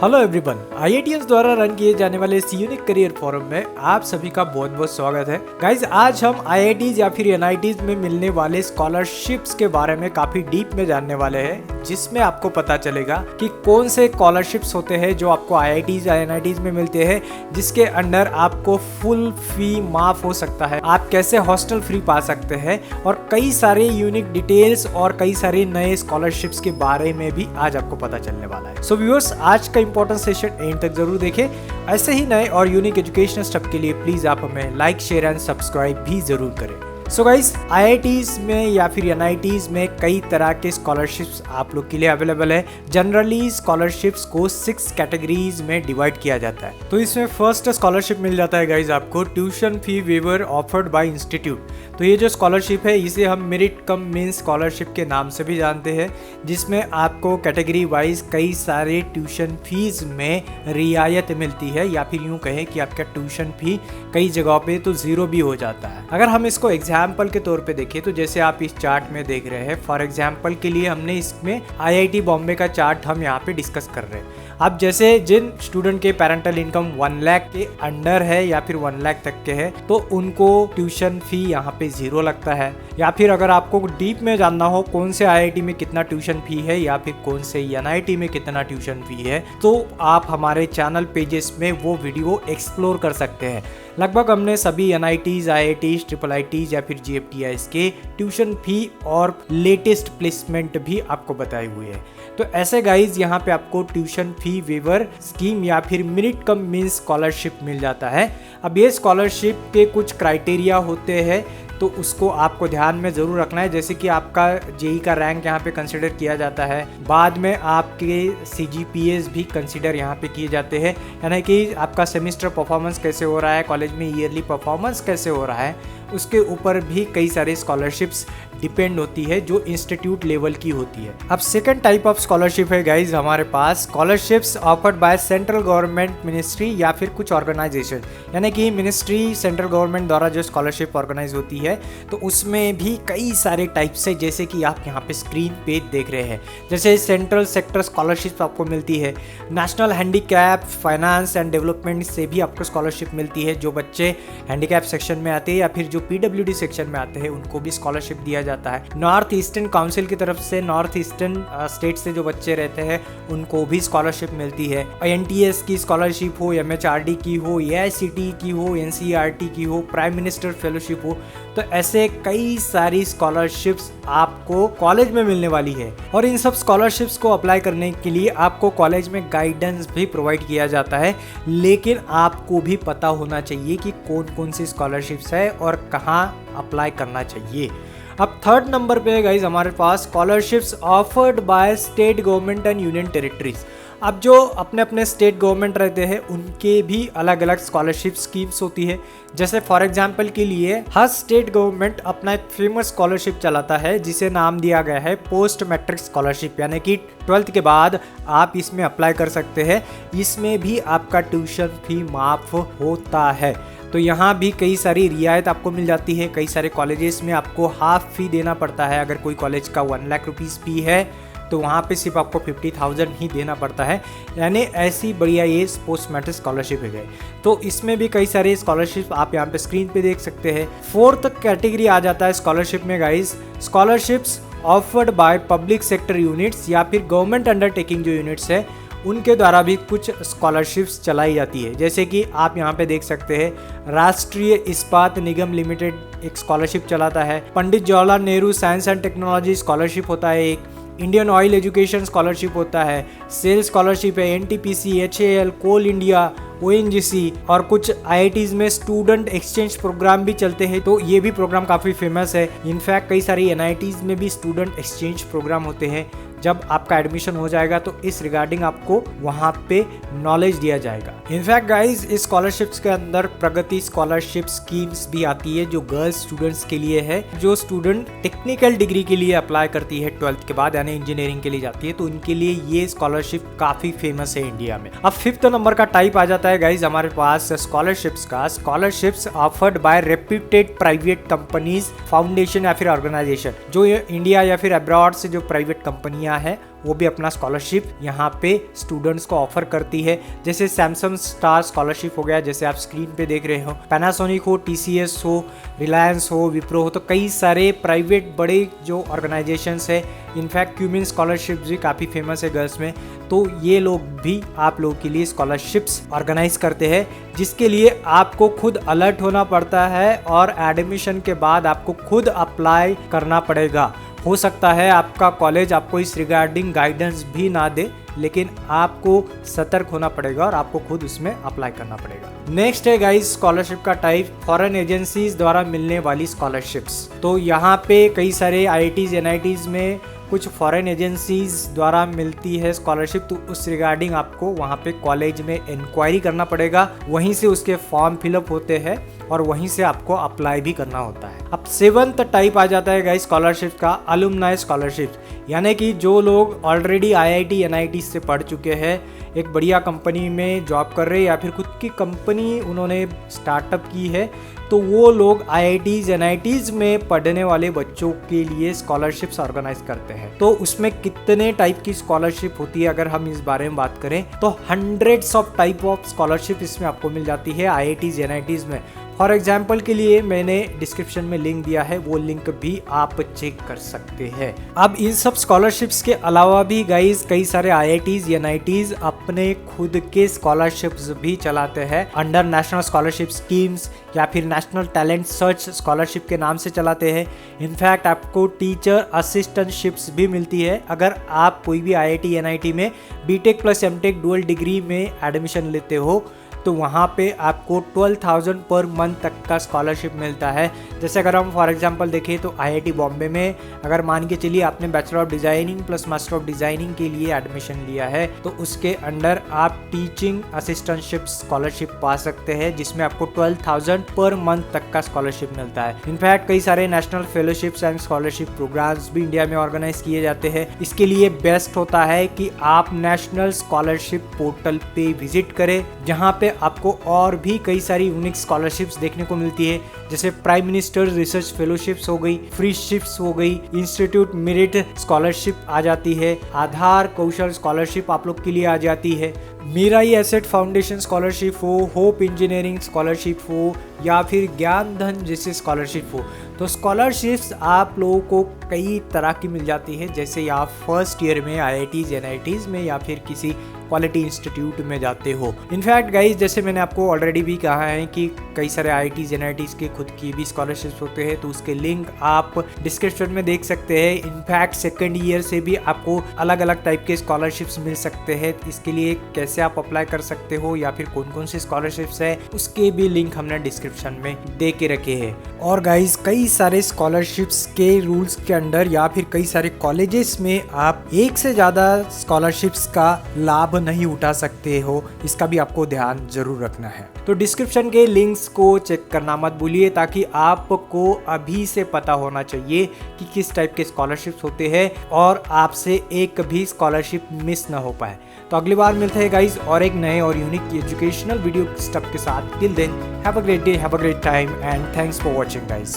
Hello everyone, IITs द्वारा run किए जाने वाले इस यूनिक करियर फोरम में आप सभी का बहुत बहुत स्वागत है। गाइज, आज हम आईआईटीज या फिर एनआईटीज में मिलने वाले स्कॉलरशिप्स के बारे में काफी डीप में जानने वाले हैं, जिसमें आपको पता चलेगा कि कौन से स्कॉलरशिप्स होते हैं जो आपको आईआईटीज या एनआईटीज में मिलते हैं, जिसके अंडर आपको फुल फी माफ हो सकता है, आप कैसे हॉस्टल फ्री पा सकते हैं और कई सारे यूनिक डिटेल्स और कई सारे नए स्कॉलरशिप्स के बारे में भी आज आपको पता चलने वाला है। सो व्यूअर्स, आज का इंपॉर्टेंट सेशन एंड तक जरूर देखें। ऐसे ही नए और यूनिक एजुकेशनल स्टेप के लिए प्लीज आप हमें लाइक, शेयर एंड सब्सक्राइब भी जरूर करें। सो गाइस, आईआईटीज में या फिर एनआईटीज में कई तरह के स्कॉलरशिप्स आप लोग के लिए अवेलेबल है। जनरली स्कॉलरशिप्स को 6 कैटेगरीज में डिवाइड किया जाता है। तो इसमें फर्स्ट स्कॉलरशिप मिल जाता है गाइस आपको tuition fee waiver offered by institute. तो ये जो स्कॉलरशिप है इसे हम मेरिट कम मींस स्कॉलरशिप के नाम से भी जानते हैं, जिसमें आपको कैटेगरी वाइज कई सारे ट्यूशन फीस में रियायत मिलती है, या फिर यूँ कहें कि आपका ट्यूशन फी कई जगहों पे तो जीरो भी हो जाता है। अगर हम इसको एग्जाम्पल के तौर पे देखें तो जैसे आप इस चार्ट में देख रहे हैं, फॉर एग्जाम्पल के लिए हमने इसमें आईआईटी बॉम्बे का चार्ट हम यहाँ पे डिस्कस कर रहे हैं। अब जैसे जिन स्टूडेंट के पेरेंटल इनकम 1 लाख के अंडर है या फिर 1 लाख तक के है, तो उनको ट्यूशन फी यहाँ पे जीरो लगता है। या फिर अगर आपको डीप में जानना हो कौन से आईआईटी में कितना ट्यूशन फी है या फिर कौन से एनआईटी में कितना ट्यूशन फी है, तो आप हमारे चैनल पेजेस में वो वीडियो एक्सप्लोर कर सकते हैं। लगभग हमने सभी एनआईटीज, आईआईटीज, ट्रिपल आईटीज या फिर जीएफटीआईज के ट्यूशन फी और लेटेस्ट प्लेसमेंट भी आपको बताए हुए हैं। तो ऐसे गाइज यहाँ पे आपको ट्यूशन फी वेवर स्कीम या फिर मेरिट कम मींस स्कॉलरशिप मिल जाता है। अब ये स्कॉलरशिप के कुछ क्राइटेरिया होते हैं, तो उसको आपको ध्यान में ज़रूर रखना है। जैसे कि आपका जेई का रैंक यहाँ पे कंसिडर किया जाता है, बाद में आपके सीजीपीएस भी कंसिडर यहाँ पे किए जाते हैं, यानी कि आपका सेमेस्टर परफॉर्मेंस कैसे हो रहा है, कॉलेज में ईयरली परफॉर्मेंस कैसे हो रहा है, उसके ऊपर भी कई सारे स्कॉलरशिप्स डिपेंड होती है जो इंस्टीट्यूट लेवल की होती है। अब सेकंड टाइप ऑफ स्कॉलरशिप है गाइज हमारे पास scholarships offered by central government ministry या फिर कुछ ऑर्गेनाइजेशन, यानी कि मिनिस्ट्री सेंट्रल गवर्नमेंट द्वारा जो स्कॉलरशिप ऑर्गेनाइज होती है, तो उसमें भी कई सारे टाइप्स है, जैसे कि आप यहाँ पे स्क्रीन पे देख रहे हैं। जैसे सेंट्रल सेक्टर स्कॉलरशिप आपको मिलती है, national handicap finance and development से भी आपको स्कॉलरशिप मिलती है। जो बच्चे हैंडीकैप सेक्शन में आते हैं या फिर जो पीडब्ल्यूडी सेक्शन में आते हैं, उनको भी स्कॉलरशिप दिया जाता है। नॉर्थ ईस्टर्न काउंसिल की तरफ से नॉर्थ ईस्टर्न स्टेट से जो बच्चे रहते हैं उनको भी स्कॉलरशिप मिलती है। एनटीएस की स्कॉलरशिप हो, एमएचआरडी की हो, एआईसीटी की हो, एनसीईआरटी की हो, प्राइम मिनिस्टर फेलोशिप हो, तो ऐसे कई सारी स्कॉलरशिप्स आपको कॉलेज में मिलने वाली है। और इन सब स्कॉलरशिप्स को अप्लाई करने के लिए आपको कॉलेज में गाइडेंस भी प्रोवाइड किया जाता है, लेकिन आपको भी पता होना चाहिए कि कौन कौन सी स्कॉलरशिप्स है और कहाँ अप्लाई करना चाहिए। अब थर्ड नंबर पे है गाइज हमारे पास scholarships offered by state government and union territories. अब जो अपने अपने स्टेट गवर्नमेंट रहते हैं उनके भी अलग अलग स्कॉलरशिप स्कीम्स होती है। जैसे फॉर एग्जांपल के लिए हर स्टेट गवर्नमेंट अपना एक फेमस स्कॉलरशिप चलाता है जिसे नाम दिया गया है पोस्ट मैट्रिक स्कॉलरशिप, यानी कि 12th के बाद आप इसमें अप्लाई कर सकते हैं। इसमें भी आपका ट्यूशन फी माफ होता है। तो यहाँ भी कई सारी रियायत आपको मिल जाती है। कई सारे कॉलेजेस में आपको हाफ फी देना पड़ता है। अगर कोई कॉलेज का 1 लाख रुपीज़ फी है तो वहाँ पे सिर्फ आपको 50,000 ही देना पड़ता है, यानी ऐसी बढ़िया ये पोस्ट मैट्रिक स्कॉलरशिप है गए। तो इसमें भी कई सारे स्कॉलरशिप आप यहाँ पे स्क्रीन पे देख सकते हैं। फोर्थ कैटेगरी आ जाता है स्कॉलरशिप में guys, scholarships offered by public sector units या फिर गवर्नमेंट अंडरटेकिंग जो यूनिट्स है उनके द्वारा भी कुछ स्कॉलरशिप्स चलाई जाती है। जैसे कि आप यहाँ पे देख सकते हैं, राष्ट्रीय इस्पात निगम लिमिटेड एक स्कॉलरशिप चलाता है, Pandit Jawaharlal Nehru science and technology scholarship होता है एक, इंडियन ऑयल एजुकेशन स्कॉलरशिप होता है, सेल स्कॉलरशिप है, NTPC, HAL, Coal India, ONGC, और कुछ आईआईटीज में स्टूडेंट एक्सचेंज प्रोग्राम भी चलते हैं। तो ये भी प्रोग्राम काफ़ी फेमस है। इनफैक्ट कई सारी एनआईटीज में भी स्टूडेंट एक्सचेंज प्रोग्राम होते हैं। जब आपका एडमिशन हो जाएगा तो इस रिगार्डिंग आपको वहाँ पे नॉलेज दिया जाएगा। इनफैक्ट गाइज, इस स्कॉलरशिप्स के अंदर प्रगति स्कॉलरशिप स्कीम्स भी आती है जो गर्ल्स स्टूडेंट्स के लिए है। जो स्टूडेंट टेक्निकल डिग्री के लिए अप्लाई करती है 12th के बाद, यानी इंजीनियरिंग के लिए जाती है, तो उनके लिए ये स्कॉलरशिप काफी फेमस है इंडिया में। अब 5th नंबर का टाइप आ जाता है गाइज हमारे पास स्कॉलरशिप्स का, scholarships offered bye reputed private companies, foundation या फिर ऑर्गेनाइजेशन। जो इंडिया या फिर अब्रॉड से जो प्राइवेट कंपनियां कंपनियां हैं वो भी अपना स्कॉलरशिप यहाँ पे स्टूडेंट्स को ऑफर करती है। जैसे सैमसंग स्टार स्कॉलरशिप हो गया, जैसे आप स्क्रीन पे देख रहे हो, पैनासोनिक हो, TCS हो, रिलायंस हो, विप्रो हो, तो कई सारे प्राइवेट बड़े जो ऑर्गेनाइजेशंस है, इनफैक्ट क्यूमिन स्कॉलरशिप भी काफ़ी फेमस है गर्ल्स में, तो ये लोग भी आप लोगों के लिए स्कॉलरशिप्स ऑर्गेनाइज करते हैं, जिसके लिए आपको खुद अलर्ट होना पड़ता है और एडमिशन के बाद आपको खुद अप्लाई करना पड़ेगा। हो सकता है आपका कॉलेज आपको इस रिगार्डिंग गाइडेंस भी ना दे, लेकिन आपको सतर्क होना पड़ेगा और आपको खुद उसमें अप्लाई करना पड़ेगा। नेक्स्ट है गाइस स्कॉलरशिप का टाइप, फॉरेन एजेंसीज द्वारा मिलने वाली स्कॉलरशिप्स। तो यहाँ पे कई सारे IITs NITs में कुछ फॉरेन एजेंसीज द्वारा मिलती है स्कॉलरशिप, तो उस रिगार्डिंग आपको वहाँ पे कॉलेज में इंक्वायरी करना पड़ेगा, वहीं से उसके फॉर्म फिलअप होते हैं और वहीं से आपको अप्लाई भी करना होता है। अब 7th टाइप आ जाता है गाइस स्कॉलरशिप का, अलुमनाई स्कॉलरशिप, यानी कि जो लोग ऑलरेडी IIT NIT से पढ़ चुके हैं, एक बढ़िया कंपनी में जॉब कर रहे हैं या फिर खुद की कंपनी उन्होंने स्टार्टअप की है, तो वो लोग IITs NITs में पढ़ने वाले बच्चों के लिए स्कॉलरशिप्स ऑर्गेनाइज करते हैं। तो उसमें कितने टाइप की स्कॉलरशिप होती है अगर हम इस बारे में बात करें तो hundreds of type of scholarship इसमें आपको मिल जाती है IITs NITs में। फॉर एग्जाम्पल के लिए मैंने डिस्क्रिप्शन में लिंक दिया है, वो लिंक भी आप चेक कर सकते हैं। अब इन सब स्कॉलरशिप्स के अलावा भी गाइस कई सारे IITs NITs अपने खुद के स्कॉलरशिप्स भी चलाते हैं, अंडर नेशनल स्कॉलरशिप स्कीम्स या फिर नेशनल टैलेंट सर्च स्कॉलरशिप के नाम से चलाते हैं। इनफैक्ट आपको टीचर असिस्टेंटशिप्स भी मिलती है अगर आप कोई भी IIT NIT में BTech plus MTech dual degree में एडमिशन लेते हो, तो वहाँ पे आपको 12,000 पर मंथ तक का स्कॉलरशिप मिलता है। जैसे अगर हम फॉर एग्जांपल देखें तो IIT बॉम्बे में अगर मान के चलिए आपने bachelor of designing plus master of designing के लिए एडमिशन लिया है, तो उसके अंडर आप टीचिंग असिस्टेंटशिप स्कॉलरशिप पा सकते हैं, जिसमें आपको 12,000 पर मंथ तक का स्कॉलरशिप मिलता है। इनफैक्ट कई सारे national fellowships and scholarship programmes भी इंडिया में ऑर्गेनाइज किए जाते हैं। इसके लिए बेस्ट होता है कि आप नेशनल स्कॉलरशिप पोर्टल पे विजिट करें, जहाँ पे आपको और भी कई सारी यूनिक स्कॉलरशिप्स देखने को मिलती है, जैसे प्राइम मिनिस्टर रिसर्च फेलोशिप्स हो गई, फ्री शिप्स हो गई, इंस्टीट्यूट मेरिट स्कॉलरशिप आ जाती है, आधार कौशल स्कॉलरशिप आप लोग के लिए आ जाती है, मीराई एसेट फाउंडेशन स्कॉलरशिप हो, होप इंजीनियरिंग स्कॉलरशिप हो या फिर ज्ञान धन जैसे स्कॉलरशिप हो। तो स्कॉलरशिप्स आप लोगों को कई तरह की मिल जाती है, जैसे आप फर्स्ट ईयर में IITs NITs में या फिर किसी क्वालिटी इंस्टीट्यूट में जाते हो। इनफैक्ट गाइज जैसे मैंने आपको ऑलरेडी भी कहा है कि कई सारे IITs NITs के खुद की भी स्कॉलरशिप्स होते हैं, तो उसके लिंक आप डिस्क्रिप्शन में देख सकते हैं। इनफैक्ट सेकेंड ईयर से भी आपको अलग अलग टाइप के स्कॉलरशिप्स मिल सकते हैं। इसके लिए कैसे आप अप्लाई कर सकते हो या फिर कौन कौन सी स्कॉलरशिप्स है, उसके भी लिंक हमने डिस्क्रिप्शन में दे के रखे हैं। और गाइज कई सारे स्कॉलरशिप्स के रूल्स के अंडर या फिर कई सारे कॉलेजेस में आप एक से ज़्यादा स्कॉलरशिप्स का लाभ नहीं उठा सकते हो, इसका भी आपको ध्यान जरूर रखना है। तो डिस्क्रिप्शन के लिंक्स को चेक करना मत भूलिए, ताकि आपको अभी से पता होना चाहिए कि किस टाइप के स्कॉलरशिप्स होते हैं और आपसे एक भी स्कॉलरशिप मिस ना हो पाए। तो अगली बार मिलते हैं गाइज और एक नए और यूनिक एजुकेशनल वीडियो स्टेप के साथ। Till then have a great day, have a great time and thanks for watching guys.